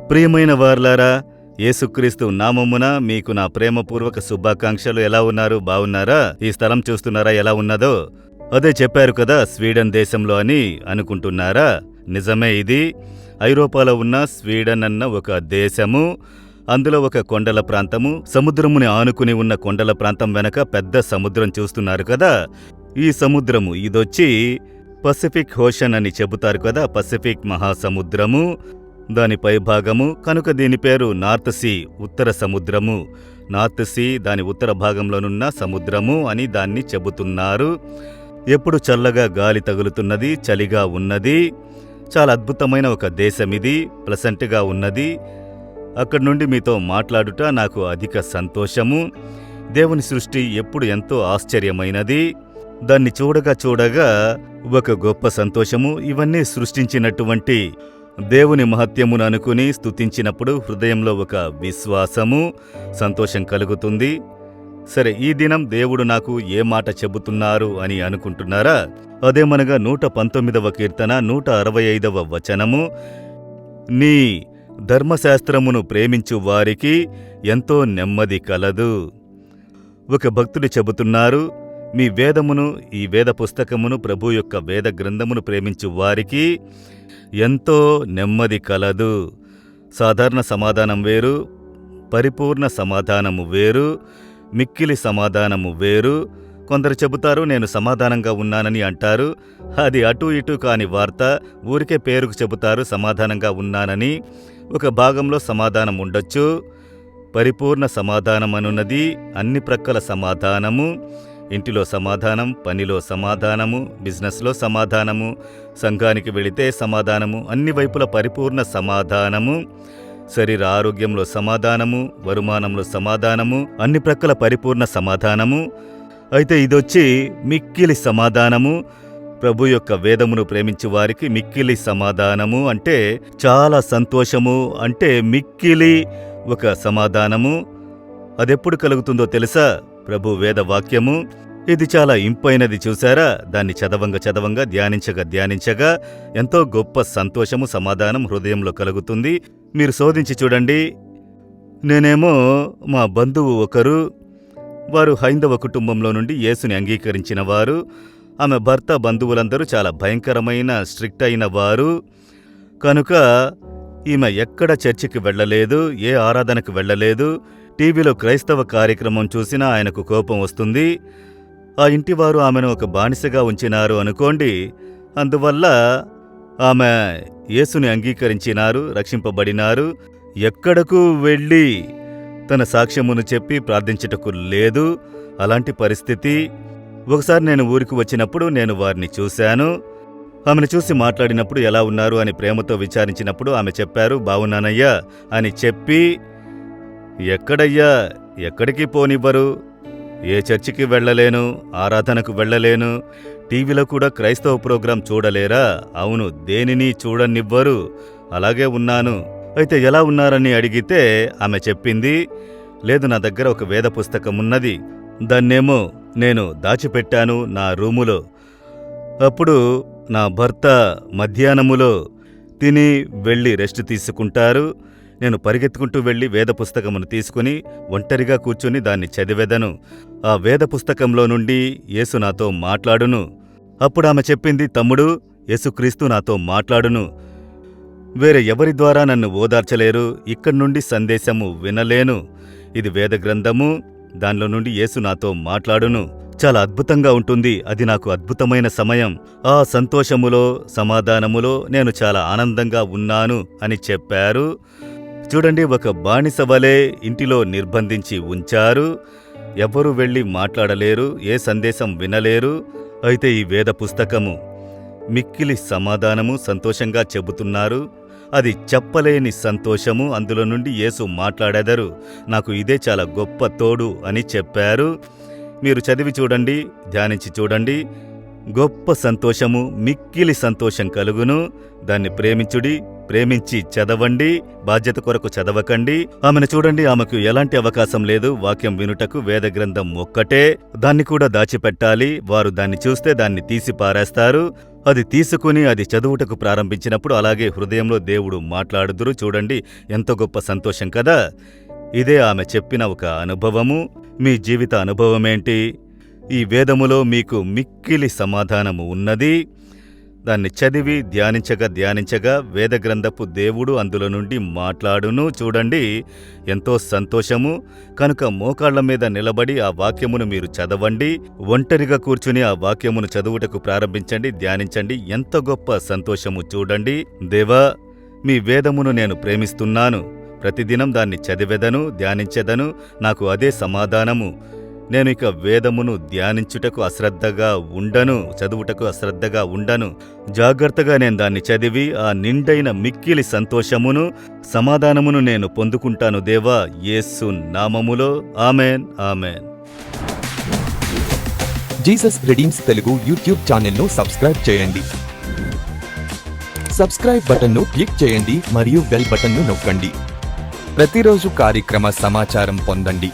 ప్రియమైన వారలారా, యేసుక్రీస్తు నామమున మీకు నా ప్రేమపూర్వక శుభాకాంక్షలు. ఎలా ఉన్నారు? బావున్నారా? ఈ స్థలం చూస్తున్నారా ఎలా ఉన్నదో? అదే చెప్పారు కదా స్వీడన్ దేశంలో అని అనుకుంటున్నారా? నిజమే. ఇది ఐరోపాలో ఉన్న స్వీడన్ అన్న ఒక దేశము. అందులో ఒక కొండల ప్రాంతము, సముద్రముని ఆనుకుని ఉన్న కొండల ప్రాంతం వెనక పెద్ద సముద్రం చూస్తున్నారు కదా. ఈ సముద్రము ఇదొచ్చి పసిఫిక్ ఓషన్ అని చెబుతారు కదా, పసిఫిక్ మహాసముద్రము. దాని పైభాగము కనుక దీని పేరు నార్త్ సీ, ఉత్తర సముద్రము. నార్త్ సీ దాని ఉత్తర భాగంలోనున్న సముద్రము అని దాన్ని చెబుతున్నారు. ఎప్పుడు చల్లగా గాలి తగులుతున్నది, చలిగా ఉన్నది. చాలా అద్భుతమైన ఒక దేశమిది, ప్లసెంట్గా ఉన్నది. అక్కడి నుండి మీతో మాట్లాడుట నాకు అధిక సంతోషము. దేవుని సృష్టి ఎప్పుడు ఎంతో ఆశ్చర్యమైనది. దాన్ని చూడగా ఒక గొప్ప సంతోషము. ఇవన్నీ సృష్టించినటువంటి దేవుని మహత్యమును అనుకుని స్తుతించినప్పుడు హృదయంలో ఒక విశ్వాసము, సంతోషం కలుగుతుంది. సరే, ఈ దినం దేవుడు నాకు ఏ మాట చెబుతున్నారు అని అనుకుంటున్నారా? అదేమనగా 119వ కీర్తన 165వ వచనము. నీ ధర్మశాస్త్రమును ప్రేమించు వారికి ఎంతో నెమ్మది కలదు. ఒక భక్తుడు చెబుతున్నారు, మీ వేదమును, ఈ వేద పుస్తకమును, ప్రభు యొక్క వేద గ్రంథమును ప్రేమించు వారికి ఎంతో నెమ్మది కలదు. సాధారణ సమాధానం వేరు, పరిపూర్ణ సమాధానము వేరు, మిక్కిలి సమాధానము వేరు. కొందరు చెబుతారు నేను సమాధానంగా ఉన్నానని అంటారు. అది అటూ ఇటూ కాని వార్త. ఊరికే పేరుకు చెబుతారు సమాధానంగా ఉన్నానని. ఒక భాగంలో సమాధానం ఉండొచ్చు. పరిపూర్ణ సమాధానం అనున్నది అన్ని ప్రక్కల సమాధానము. ఇంటిలో సమాధానం, పనిలో సమాధానము, బిజినెస్లో సమాధానము, సంఘానికి వెళితే సమాధానము, అన్ని వైపుల పరిపూర్ణ సమాధానము. శరీర ఆరోగ్యంలో సమాధానము, వరుమానంలో సమాధానము, అన్ని ప్రక్కల పరిపూర్ణ సమాధానము. అయితే ఇదొచ్చి మిక్కిలి సమాధానము. ప్రభు యొక్క వేదమును ప్రేమించు వారికి మిక్కిలి సమాధానము అంటే చాలా సంతోషము, అంటే మిక్కిలి ఒక సమాధానము. అదెప్పుడు కలుగుతుందో తెలుసా? ప్రభు వేద వాక్యము. ఇది చాలా ఇంపైనది, చూశారా? దాన్ని చదవంగా ధ్యానించగా ఎంతో గొప్ప సంతోషము, సమాధానం హృదయంలో కలుగుతుంది. మీరు శోధించి చూడండి. నేనేమో మా బంధువు ఒకరు, వారు హైందవ కుటుంబంలో నుండి యేసుని అంగీకరించిన వారు. ఆమె భర్త, బంధువులందరూ చాలా భయంకరమైన స్ట్రిక్ట్ అయిన వారు. కనుక ఈమె ఎక్కడ చర్చికి వెళ్ళలేదు, ఏ ఆరాధనకు వెళ్ళలేదు. టీవీలో క్రైస్తవ కార్యక్రమం చూసినా ఆయనకు కోపం వస్తుంది. ఆ ఇంటివారు ఆమెను ఒక బానిసగా ఉంచినారు అనుకోండి. అందువల్ల ఆమె యేసుని అంగీకరించినారు, రక్షింపబడినారు. ఎక్కడకు వెళ్ళి తన సాక్ష్యమును చెప్పి ప్రార్థించుటకు లేదు. అలాంటి పరిస్థితి. ఒకసారి నేను ఊరికి వచ్చినప్పుడు నేను వారిని చూశాను. ఆమెను చూసి మాట్లాడినప్పుడు ఎలా ఉన్నారు అని ప్రేమతో విచారించినప్పుడు ఆమె చెప్పారు, బావున్నానయ్యా అని చెప్పి, ఎక్కడయ్యా, ఎక్కడికి పోనివ్వరు, ఏ చర్చికి వెళ్ళలేను, ఆరాధనకు వెళ్ళలేను, టీవీలో కూడా క్రైస్తవ ప్రోగ్రాం చూడలేరా? అవును, దేనిని చూడనివ్వరు. అలాగే ఉన్నాను. అయితే ఎలా ఉన్నారని అడిగితే ఆమె చెప్పింది, లేదు, నా దగ్గర ఒక వేద పుస్తకం ఉన్నది, దాన్నేమో నేను దాచిపెట్టాను నా రూములో. అప్పుడు నా భర్త మధ్యాహ్నములో తిని వెళ్ళి రెస్ట్ తీసుకుంటారు. నేను పరిగెత్తుకుంటూ వెళ్ళి వేద పుస్తకమును తీసుకుని ఒంటరిగా కూర్చుని దాన్ని చదివెదను. ఆ వేద పుస్తకంలో నుండి యేసు నాతో మాట్లాడును. అప్పుడు ఆమె చెప్పింది, తమ్ముడు, యేసుక్రీస్తు నాతో మాట్లాడును. వేరే ఎవరి ద్వారా నన్ను ఓదార్చలేరు. ఇక్కడి నుండి సందేశము వినలేను. ఇది వేద గ్రంథము, దానిలో నుండి యేసు నాతో మాట్లాడును. చాలా అద్భుతంగా ఉంటుంది. అది నాకు అద్భుతమైన సమయం. ఆ సంతోషములో, సమాధానములో నేను చాలా ఆనందంగా ఉన్నాను అని చెప్పారు. చూడండి, ఒక బానిస వలె ఇంటిలో నిర్బంధించి ఉంచారు. ఎవ్వరూ వెళ్ళి మాట్లాడలేరు, ఏ సందేశం వినలేరు. అయితే ఈ వేద పుస్తకము మిక్కిలి సమాధానము, సంతోషంగా చెబుతున్నారు. అది చెప్పలేని సంతోషము. అందులో నుండి యేసు మాట్లాడెదరు. నాకు ఇదే చాలా గొప్ప తోడు అని చెప్పారు. మీరు చదివి చూడండి, ధ్యానించి చూడండి. గొప్ప సంతోషము, మిక్కిలి సంతోషం కలుగును. దాన్ని ప్రేమించుడి, ప్రేమించి చదవండి. బాధ్యత కొరకు చదవకండి. ఆమెను చూడండి, ఆమెకు ఎలాంటి అవకాశం లేదు వాక్యం వినుటకు. వేద గ్రంథం ఒక్కటే, దాన్ని కూడా దాచిపెట్టాలి. వారు దాన్ని చూస్తే దాన్ని తీసి పారేస్తారు. అది తీసుకుని అది చదువుటకు ప్రారంభించినప్పుడు అలాగే హృదయంలో దేవుడు మాట్లాడుదురు. చూడండి ఎంత గొప్ప సంతోషం కదా! ఇదే ఆమె చెప్పిన ఒక అనుభవము. మీ జీవిత అనుభవమేంటి? ఈ వేదములో మీకు మిక్కిలి సమాధానము ఉన్నది. దాన్ని చదివి ధ్యానించగా వేదగ్రంథపు దేవుడు అందులో నుండి మాట్లాడును. చూడండి ఎంతో సంతోషము. కనుక మోకాళ్ల మీద నిలబడి ఆ వాక్యమును మీరు చదవండి. ఒంటరిగా కూర్చుని ఆ వాక్యమును చదువుటకు ప్రారంభించండి, ధ్యానించండి. ఎంత గొప్ప సంతోషము చూడండి. దేవా, మీ వేదమును నేను ప్రేమిస్తున్నాను. ప్రతిదినం దాన్ని చదివెదను, ధ్యానించెదను. నాకు అదే సమాధానము. నేను ఇక వేదమును ధ్యానించుటకు అశ్రద్ధగా ఉండను, చదువుటకు అశ్రద్ధగా ఉండను. జాగ్రత్తగా నేను దాన్ని చదివి ఆ నిండైన మిక్కిలి సంతోషమును, సమాధానమును నేను పొందుకుంటాను దేవా, యేసు నామములో. Amen, amen. Jesus redeems Telugu YouTube ఛానల్ను సబ్స్క్రైబ్ చేయండి. సబ్స్క్రైబ్ బటన్ను క్లిక్ చేయండి మరియు బెల్ బటన్ను నొక్కండి. ప్రతిరోజు కార్యక్రమ సమాచారం పొందండి.